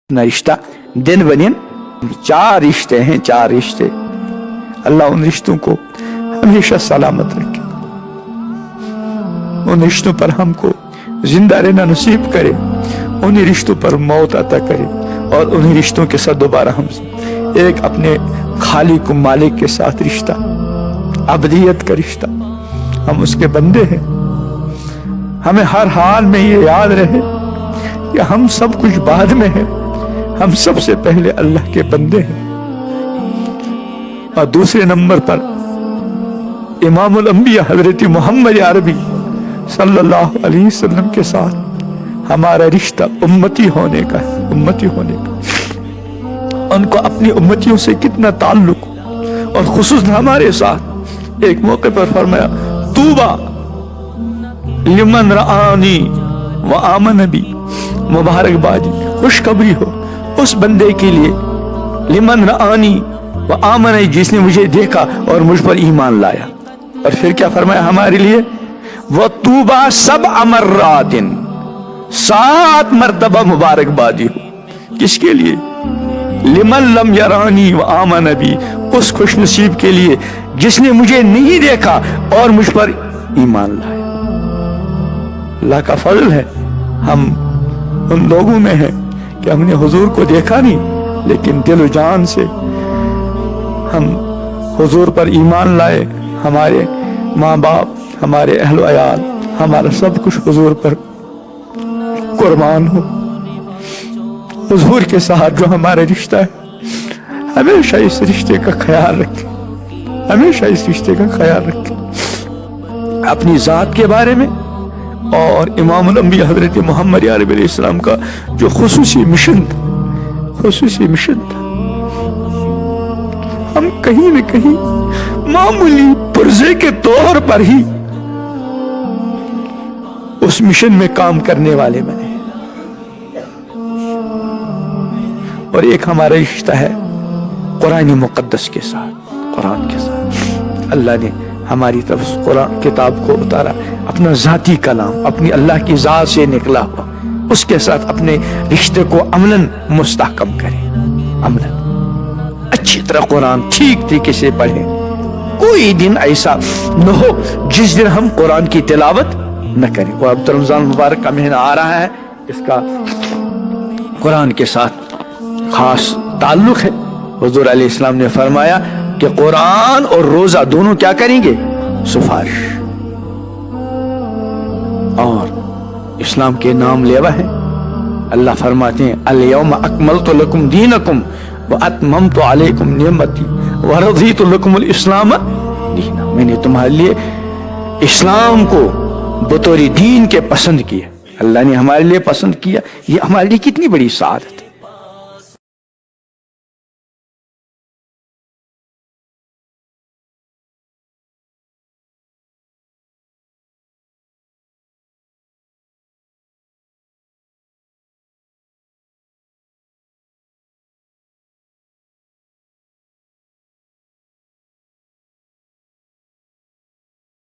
نہ رشتہ دن بنین 4 رشتے ہیں، 4 رشتے، اللہ ان رشتوں کو ہمیشہ سلامت رکھے، ان رشتوں پر ہم کو زندہ رہنا نصیب کرے، انہی رشتوں پر موت عطا کرے، اور انہی رشتوں کے ساتھ دوبارہ ہم ایک اپنے خالق و مالک کے ساتھ رشتہ، ابدیت کا رشتہ، ہم اس کے بندے ہیں۔ ہمیں ہر حال میں یہ یاد رہے کہ ہم سب کچھ بعد میں ہیں، ہم سب سے پہلے اللہ کے بندے ہیں۔ اور دوسرے نمبر پر امام الانبیاء حضرت محمد عربی صلی اللہ علیہ وسلم کے ساتھ ہمارا رشتہ امتی ہونے کا ہے، امتی ہونے کا۔ ان کو اپنی امتیوں سے کتنا تعلق، اور خصوصاً ہمارے ساتھ ایک موقع پر فرمایا طوبیٰ لمن رآنی وآمن بی، مبارکبادی، خوشخبری ہو اس بندے کے لیے لمن رآنی وآمن، جس نے مجھے دیکھا اور مجھ پر ایمان لایا۔ اور پھر کیا فرمایا ہمارے لیے؟ وطوبیٰ 7 مرات، 7 مرتبہ مبارکبادی ہو، کس کے لیے؟ لمن لم یرانی وآمن بی، اس خوش نصیب کے لیے جس نے مجھے نہیں دیکھا اور مجھ پر ایمان لایا۔ اللہ کا فضل ہے ہم ان لوگوں میں ہیں کہ ہم نے حضور کو دیکھا نہیں، لیکن دل و جان سے ہم حضور پر ایمان لائے، ہمارے ماں باپ، ہمارے اہل و عیال، ہمارا سب کچھ حضور پر قربان ہو۔ حضور کے ساتھ جو ہمارا رشتہ ہے، ہمیشہ اس رشتے کا خیال رکھیں، ہمیشہ اس رشتے کا خیال رکھیں، اپنی ذات کے بارے میں اور امام الانبیاء حضرت محمد عربی علیہ السلام کا جو خصوصی مشن تھا، ہم کہیں نہ کہیں معمولی پرزے کے طور پر ہی اس مشن میں کام کرنے والے بنے، اور ایک ہمارا رشتہ ہے قرآن مقدس کے ساتھ، قرآن کے ساتھ۔ اللہ نے ہماری طرف قرآن کتاب کو اتارا، اپنا ذاتی کلام، اپنی اللہ کی ذات سے نکلا ہوا، اس کے ساتھ اپنے رشتے کو عملاً مستحکم کریں، عملاً اچھی طرح قرآن ٹھیک طریقے سے پڑھیں۔ کوئی دن ایسا نہ ہو جس دن ہم قرآن کی تلاوت نہ کریں۔ اور اب رمضان مبارک کا مہینہ آ رہا ہے، اس کا قرآن کے ساتھ خاص تعلق ہے۔ حضور علیہ السلام نے فرمایا کہ قرآن اور روزہ دونوں کیا کریں گے؟ سفارش۔ اور اسلام کے نام لیوا ہے، اللہ فرماتے ہیں الیوم اکملت لکم دینکم واتممت علیکم نعمتی ورضیت لکم الاسلام دینا، میں نے تمہارے لیے اسلام کو بطور دین کے پسند کیا، اللہ نے ہمارے لیے پسند کیا۔ یہ ہمارے لیے کتنی بڑی سعادت